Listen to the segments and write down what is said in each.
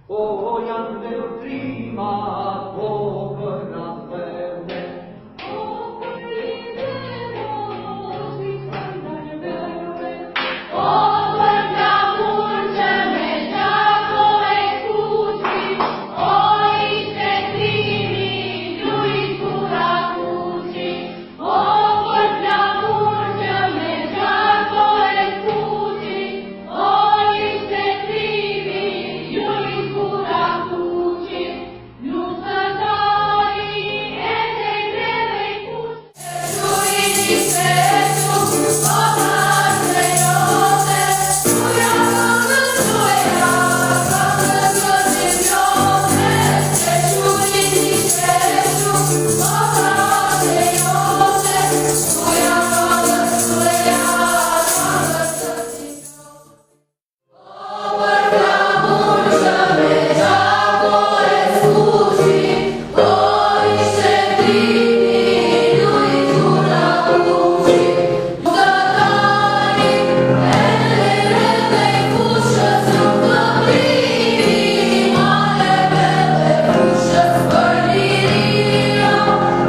O janë vetrima, o për rasvene. O për lidero, si sandar vere. O për glamur që me gjako e kuqi. O i setrimi, ju i kura kuqi. O për glamur që me gjako e kuqi. O i setrimi, ju i kura kuqi. Nuk të dali e te greve i kuqi. Ju i një setu, o natre jote. Uja këmë tuja, këmë gëzim jote. Ju i një setu, o natre jote. Uja këmë tuja, këmë gëzim jote. O për glamur që me gjako e kuqi. O i setrimi, ju i kura kuqi. Nuk të dali e te greve i kuqës. Nuk të primi maleve dhe kuqës për liria.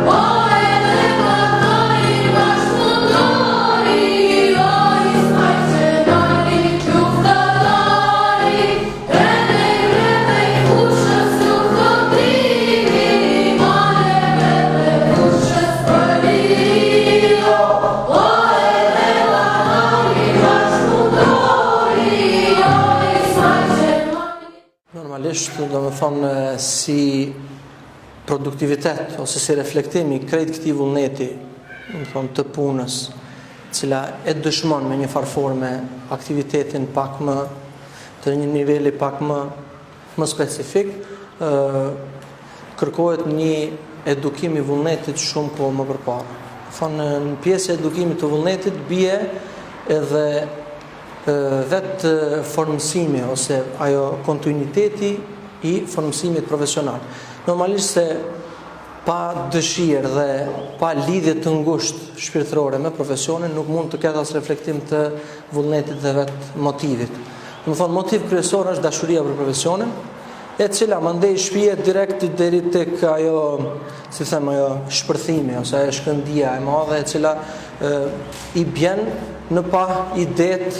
O edhe këtari bashkëpunëtori. O i smajqenari. Nuk të dali e te greve i kuqës. Nuk të primi maleve dhe kuqës për liria. O edhe këtari bashkëpunëtori. O i smajqenari. Normalisht, do me thonë, si produktivitet ose si reflektimi krejt këtij vullneti, do me thonë, të punës, cila e dëshmon me një farë forme aktivitetin pak më të një niveli pak më specifik, kërkohet një edukim i vullnetit shumë kohë më përpara. Thonë, në pjesë e edukimit të vullnetit bie edhe vetë formësimi ose ajo kontinuiteti i formësimit profesional. Normalisht se pa dëshirë dhe pa lidhje të ngushtë shpirtërore me profesionin nuk mund të ketë as reflektim të vullnetit dhe vetë motivit. Do të thonë, motiv kryesor është dashuria për profesionin, e cila mandej shpihet direkt deri tek ajo, si them, ajo shpërthimi ose ajo shkëndija e madhe e cila i bjen në pa idet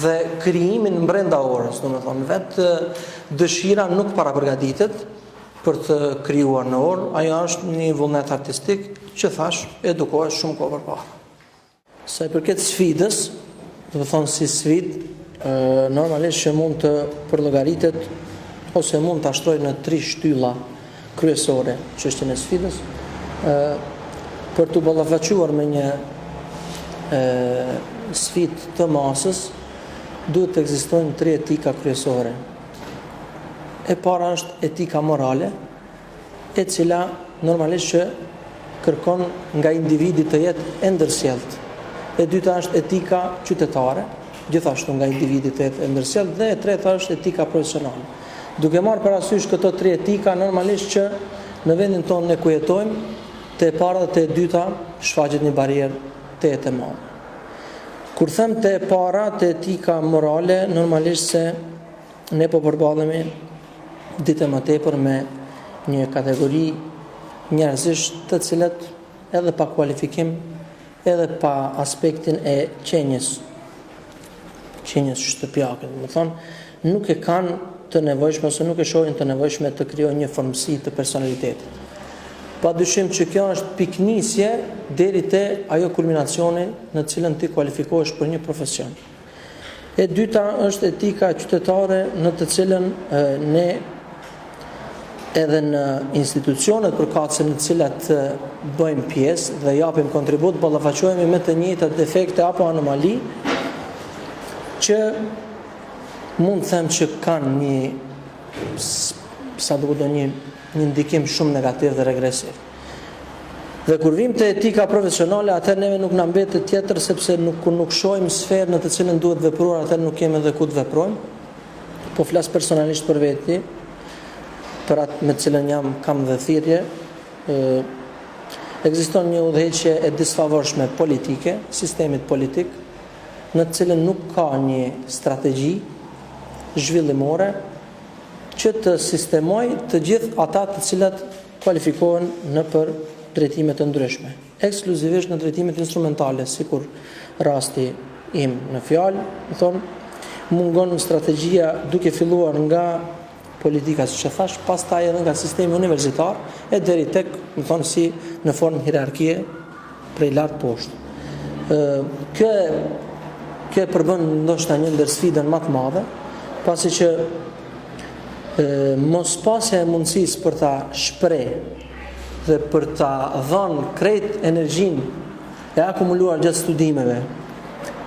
dhe krijimin brenda orës, do të thonë, vetë dëshira nuk parapërgatitet për të krijuar në orë, ajo është një vullnet artistik që thash edukohesh shumë kohë përpara. Sa i përket sfidës, do të thonë si sfidë, normalisht që mund të përllogaritet ose mund të ashtroj në 3 shtylla kryesore çështjen e sfidës, për të ballafaqur me një sfidë të masës, duhet të ekzistojnë 3 etika kryesore. E para është etika morale, e cila normalisht që kërkon nga individi të jetë e ndërsjellët. E dyta është etika qytetare, gjithashtu nga individi të jetë e ndërsjellët, dhe e treta është etika profesionale. Duke marrë parasysh këto 3 etika, normalisht që në vendin tonë ne ku jetojmë, te e para dhe te e dyta shfaqet një barierë te e madhe. Kur them te e para, te etika morale, normalisht se ne po përballemi ditë më tepër me një kategori njerëzish të cilët edhe pa kualifikim, edhe pa aspektin e qenjes shtëpiake, do të thonë, nuk e kanë të nevojshme ose nuk e shohin të nevojshme të krijojnë një formësi të personalitetit. Padyshim që kjo është piknisje deri te ajo kulminacioni në cilën ti kualifikohesh për një profesion. E dyta është etika qytetare në të cilën ne edhe në institucionet përkatëse në të cilat bëjmë pjesë dhe japim kontribut, ballafaqohemi me të njëjtat defekte apo anomali që mund të them që kanë një ndikim shumë negativ dhe regresiv. Dhe kur vim te etika profesionale, atëherë neve nuk na mbetet tjetër sepse nuk shohim sferën në të cilën duhet vepruar, atëherë nuk kemi edhe ku të veprojmë. Po flas personalisht për veti, për atë me të cilën kam dhe thirrje. Ekziston një udhëheqje e disfavorshme politike, sistemit politik, në të cilën nuk ka një strategji zhvillimore që të sistemoj të gjithë ata të cilat kualifikohen në për drejtime të ndryshme, ekskluzivisht në drejtimet instrumentale, sikur rasti im në fjalë, më thonë, mungon strategjia duke filluar nga politika, siç e thash, pastaj edhe nga sistemi universitar e deri tek, më thonë, si në formë hierarkie prej lart poshtë. Kjo përbën ndoshta një ndër sfidën më të madhe, pasi që mos pasja e mundësisë për ta shpreh dhe për ta dhënë krejt energjinë e akumuluar gjatë studimeve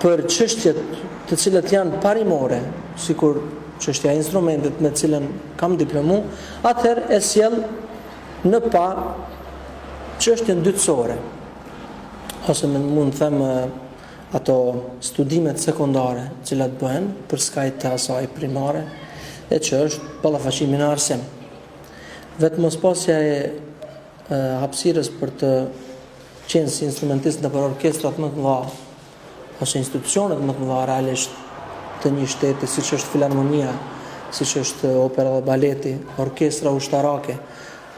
për çështjet të cilat janë parimore, sikur çështja e instrumentet me të cilën kam diplomu, atëherë e sjell në pa çështjen dytësore, ose mund të them ato studimet sekondare, të cilat bëhen për skajt të asaj primare, e që është ballafaqimi në arsim. Vetëm mospasja e hapësirës për të qenë si instrumentist në për orkestrat më të mëdha ose institucionet më të mëdha realisht të një shteti, siç është filharmonia, siç është opera dhe baleti, orkestra ushtarake.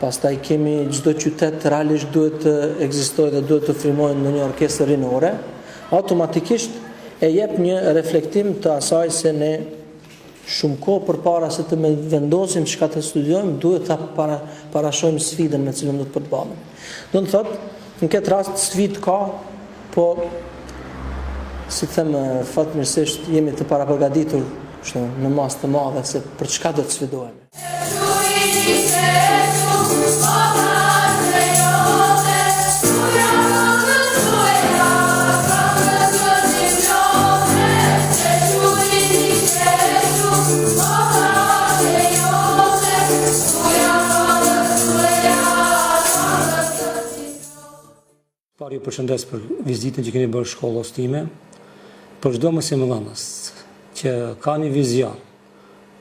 Pastaj kemi çdo qytet realisht duhet të ekzistojë dhe duhet të frymojë në një orkestër rinore, automatikisht e jep një reflektim të asaj se ne shumë kohë përpara se të vendosim çka të studiojmë, duhet ta parashojmë sfidën me cilën do të përballemi. Do të thotë, në këtë rast sfidë ka, po si të them fatmirësisht jemi të parapërgatitur në masë të madhe se për çka do të sfidohemi. Ju përshëndes për vizitën që keni bërë shkollës time, për çdo mësimdhënës që ka një vizion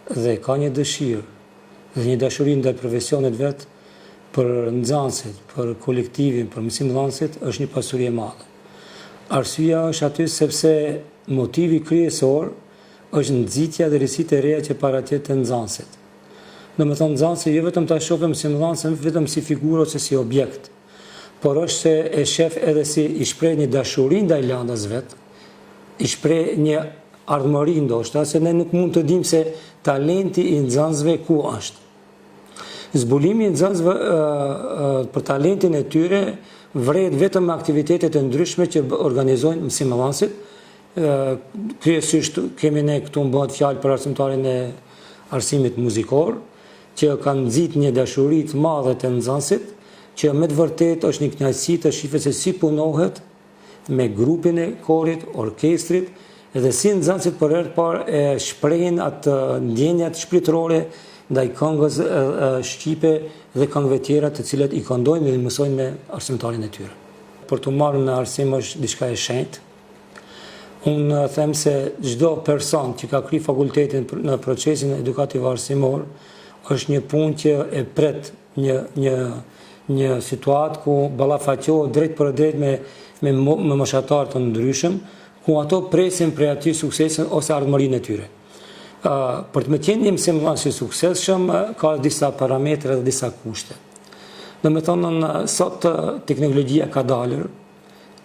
dhe ka një dëshirë dhe një dashuri ndaj profesionit vet, për nxënësit, për kolektivin, për mësimdhënësit, është një pasuri e madhe. Arsyeja është aty sepse motivi kryesor është nxitja dhe risitë e reja që paraqet te nxënësit. Domethënë nxënësi jo vetëm ta shohim mësimdhënësin vetëm si figurë ose si objekt, por është se e shef edhe si i shpreh një dashuri ndaj landës vet, i shpreh një ardhmëri ndoshta, se ne nuk mund të dimë se talenti i nxënësve ku është. Zbulimi i nxënësve për talentin e tyre vret vetëm me aktivitetet e ndryshme që organizojnë mësimdhënësit. Kryesisht kemi ne këtu bëhet fjalë për arsimtarin e arsimit muzikor, që kanë nxit një dashuri të madhe te nxënësit, që me të vërtet është një kënaqësi të shifë se si punohet me grupin e korit, orkestrit, edhe si nxënësit për herë të parë e shprehin atë ndjenjat shpirtërore ndaj këngës shqipe dhe këngëve tjera të cilat i këndojnë dhe i mësojnë me arsimtarin e tyre. Për të marrë në arsim është diçka e shenjtë. Unë them se çdo person që ka kryer fakultetin në procesin edukativ arsimor është një punë që e pret një situatë ku ballafaqohet drejt për drejt me moshatarë të ndryshëm, ku ato presin prej aty suksesin ose ardhmërinë e tyre. Për të më qenë një mësimdhënës i suksesshëm, ka disa parametra dhe disa kushte. Domethënë, sot teknologjia ka dalër,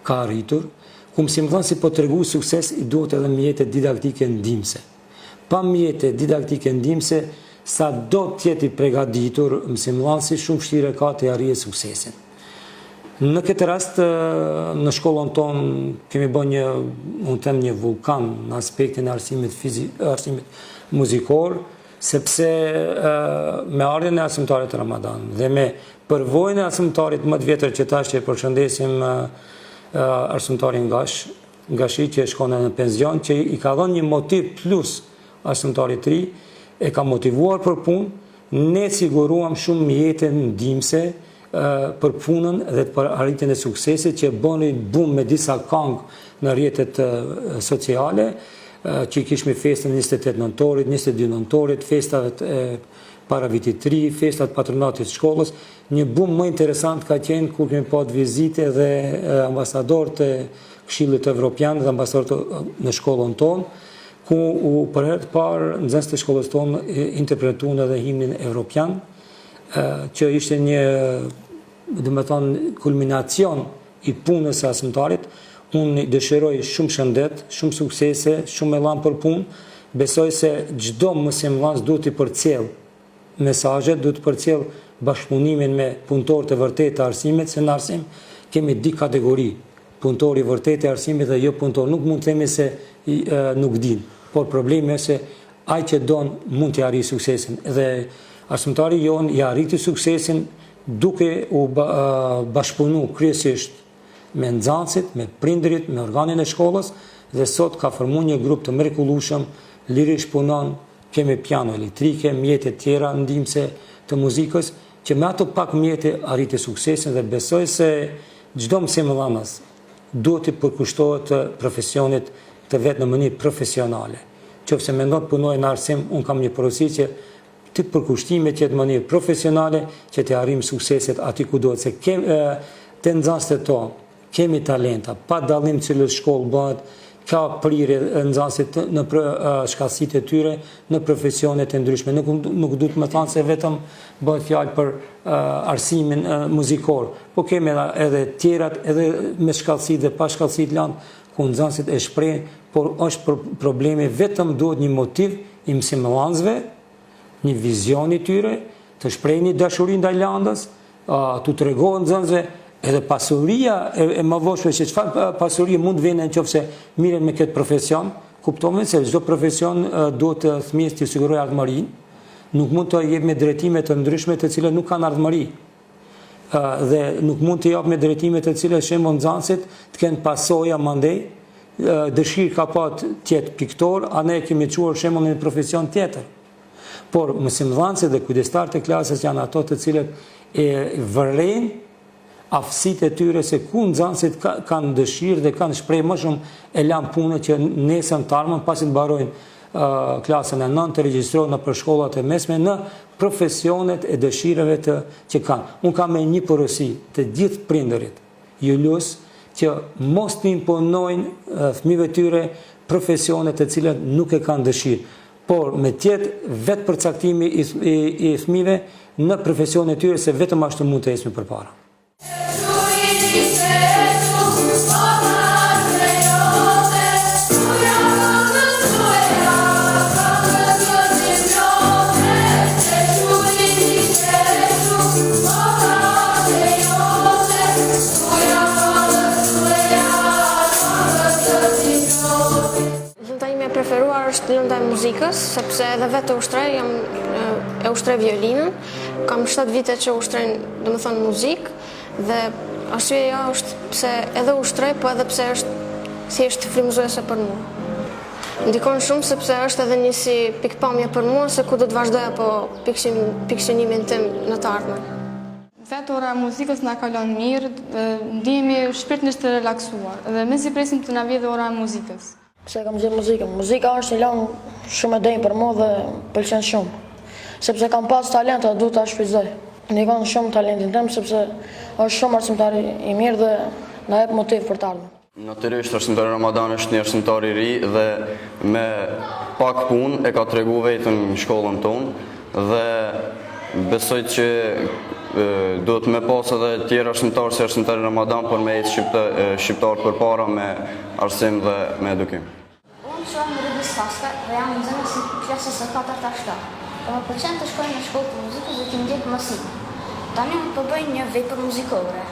ka arritur, ku mësimdhënësi po tregu sukses i duhet edhe mjete didaktike ndihmëse. Pa mjete didaktike ndihmëse, sa do tjetë i përgatitur mësimdhënësi, shumë vështirë ka të arrijë suksesin. Në këtë rast, në shkollën tonë kemi bërë një vulkan në aspektin e arsimit muzikor, sepse me ardhjen e arsimtarit Ramadan dhe me përvojën e arsimtarit më të vjetër që tash që përshëndesim arsimtarin Gashi që shkon në penzion, që i ka dhënë një motiv plus arsimtarit të ri, e ka motivuar për punë, ne siguruam shumë mjete ndihmëse për punën dhe për arritjen e suksesit që bëni bum me disa këngë në rrjetet sociale, që kishmi festën 28 nëntorit, 22 nëntorit, festat para vitit të ri, festat patronatit shkollës. Një bum më interesant ka qenë kur kemi pasur vizite dhe ambasador të Këshillit Evropian dhe ambasador në shkollën tonë, ku për herë të parë nxënësit e shkollës tonë interpretuan edhe himnin evropian, që ishte një, dhe me thonë, kulminacion i punës së arsimtarit. Unë dëshiroj shumë shëndet, shumë suksese, shumë elan për punë. Besoj se çdo mësimdhënës duhet të përcjell mesazhet, duhet të përcjell bashkëpunimin me punëtorët e vërtetë të arsimit, se në arsim kemi di kategori, punëtori i vërtetë të arsimit dhe jo punëtor. Nuk mund të themi se nuk din, por problemi është se ai që don mund të arrijë suksesin. Dhe arsimtari jon i arriti suksesin duke u bashkëpunu kryesisht me nxënësit, me prindërit, me organin e shkollës, dhe sot ka formuar një grup të mrekullueshëm, lirisht punon, kemi piano elektrike, mjete tjera ndihmëse të muzikës, që me ato pak mjete arriti suksesin dhe besoj se çdo mësimdhënës duhet të përkushtohet të profesionit të vetë në mënyrë profesionale. Qofse mendon të punojë në arsim, unë kam një porosi që të përkushtimet që në mënyrë profesionale që të arrijmë sukseset aty ku duhet, se të nxënësit tonë kemi talenta, pa dallim cilës shkollë bëhet, ka prirje nxënësit në shkallësitë e tyre, në profesionet e ndryshme. Nuk duhet me thënë se vetëm bëhet fjalë për arsimin muzikor, po kemi edhe tjerat, edhe me shkallësi dhe pa shkallësi të lartë, ku nxënësit e shprehin, por është problemi vetëm duhet një motiv i mësimdhënësve, një vizion i tyre, të shprehin një dashuri ndaj landës, tu tregohen nxënësve edhe pasuria e mavoshme, që çfarë pasurie mund vjen nëse miren me këtë profesion. Kuptojmë se çdo profesion duhet fëmijës të sigurojë ardhmërinë, nuk mund të jep me drejtime të ndryshme të cilat nuk kanë ardhmëri. Dhe nuk mund të jap me drejtime të cilat shembull nxënësit të kenë pasoja mandej, dëshirë ka pat të jetë piktor, a ne kemi çuar shembull në një profesion tjetër. Por mësimdhënësit dhe kujdestarët e klasës janë ato të cilët e vërejnë aftësitë e tyre, se ku nxënësit kanë dëshirë dhe kanë shprehë më shumë elan punë që nesër të ardhmen pasi të mbarojnë klasën e 9 të regjistrohen për shkollat e mesme në profesionet e dëshirave që kanë. Unë kam një porosi të gjithë prindërit, ju lutem që mos të imponojnë fëmijëve tyre profesionet të cilat nuk e kanë dëshirë, por me tjetë vetë përcaktimi i fëmijëve në profesionet e tyre, se vetëm ashtu mund të ecmi përpara. Preferuar është lënda e muzikës, sepse edhe vetë e ushtrej violinën. Kam 7 vite që ushtrej, domethënë, muzikë, dhe arsyeja është pse edhe ushtrej, po edhe pse është thjesht frymëzuese për mua. Ndikon shumë sepse është edhe një si pikpamje për mua se ku do të vazhdoja po pikëqënimin tim në të ardhmen. Vetë ora e muzikës na kalon mirë, ndihemi shpirtërisht të relaksuar dhe mezi presim të na vjedhë ora e muzikës. Pse kam zgjedhur muzikën? Muzika është një lëngë shumë e denjë për mua dhe pëlqen shumë. Sepse kam pas talent, duhet ta shfrytëzoj. Ndikon shumë talentin tim sepse është shumë arsimtar i mirë dhe na jep motiv për të ardhmen. Natyrisht arsimtari Ramadan është një arsimtar i ri dhe me pak punë e ka treguar vetëm në shkollën tonë dhe besoj që duhet me pas edhe tjerë arsimtarë si arsimtari Ramadan, por me ecë shqiptar përpara me arsim dhe me edukim. Unë shoh në Rrugës Saska dhe jam nxënës në klasës së 4-7. Dhe më pëlqen të shkoj në shkollë të muzikës dhe të ndjek mësimin. Tani unë po bëj një vepër muzikore.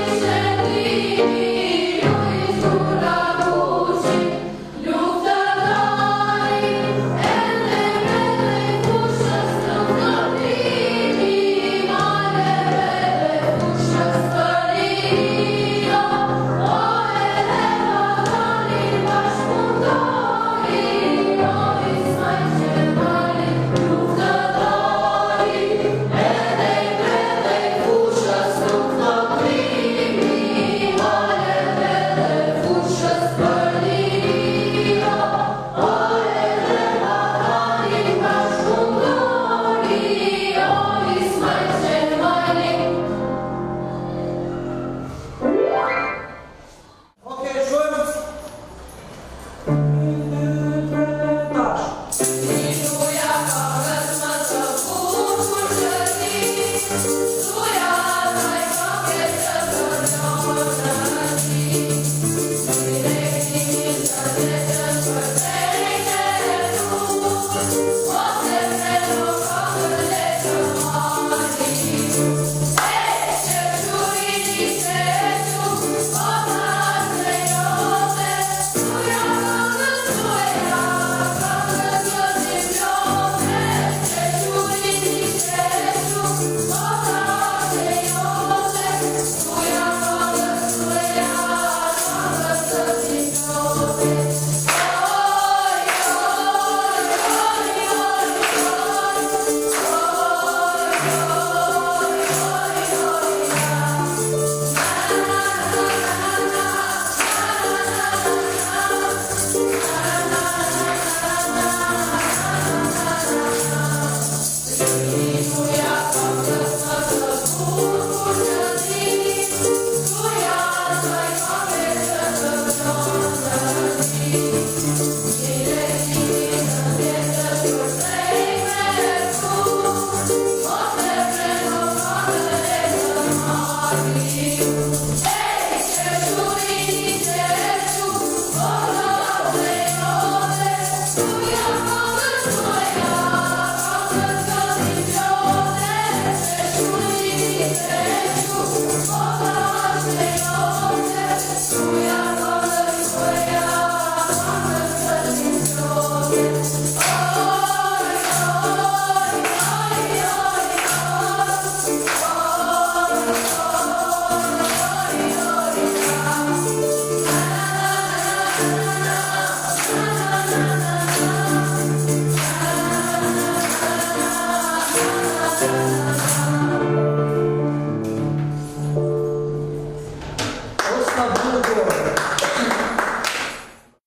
se